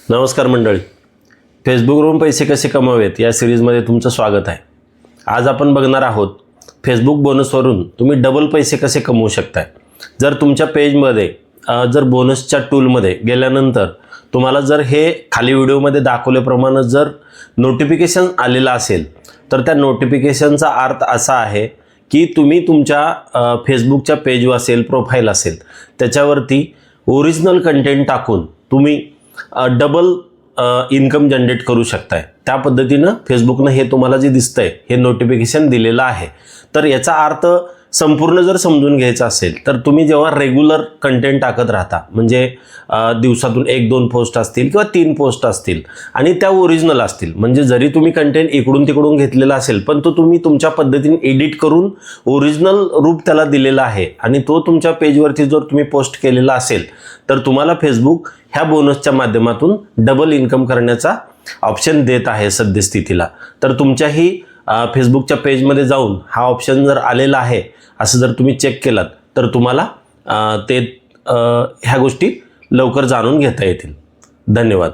नमस्कार मंडळी, फेसबुकवरून पैसे कसे कमवावेत या सिरीजमध्ये तुमचं स्वागत आहे. आज आपण बघणार आहोत फेसबुक बोनसवरून तुम्ही डबल पैसे कसे कमवू शकताय. जर तुमच्या पेजमध्ये जर बोनसच्या टूलमध्ये गेल्यानंतर तुम्हाला जर हे खाली व्हिडिओमध्ये दाखवल्याप्रमाणे जर नोटिफिकेशन आलेलं असेल तर त्या नोटिफिकेशनचा अर्थ असा आहे की तुम्ही तुमच्या फेसबुकच्या पेजवर असेल, प्रोफाईल असेल, त्याच्यावरती ओरिजिनल कंटेंट टाकून तुम्ही डबल इन्कम जनरेट करू शकताय. त्या पद्धतीनं फेसबुकनं हे तुम्हाला जे दिसतंय हे नोटिफिकेशन दिलेलं आहे. तर याचा अर्थ संपूर्ण जर समजून घ्यायचा असेल तर तुम्ही जेव्हा रेग्युलर कंटेंट टाकत राहता, म्हणजे दिवसातून 1-2 पोस्ट असतील किंवा 3 पोस्ट असतील आणि त्या ओरिजिनल असतील, म्हणजे जरी तुम्ही कंटेंट इकडून तिकडून घेतलेला असेल पण तो तुम्ही तुमच्या पद्धतीने एडिट करून ओरिजिनल रूप त्याला दिलेला आहे आणि तो तुमच्या पेजवरती जर तुम्ही पोस्ट केलेला असेल तर तुम्हाला फेसबुक ह्या बोनसच्या माध्यमातून डबल इन्कम करण्याचा ऑप्शन देत आहे सद्यस्थितीला. तर तुमच्याही फेसबुकच्या पेजमध्ये जाऊन हा ऑप्शन जर आलेला आहे असं जर तुम्ही चेक केलात तर तुम्हाला ह्या गोष्टी लवकर जाणून घेता येतील. धन्यवाद.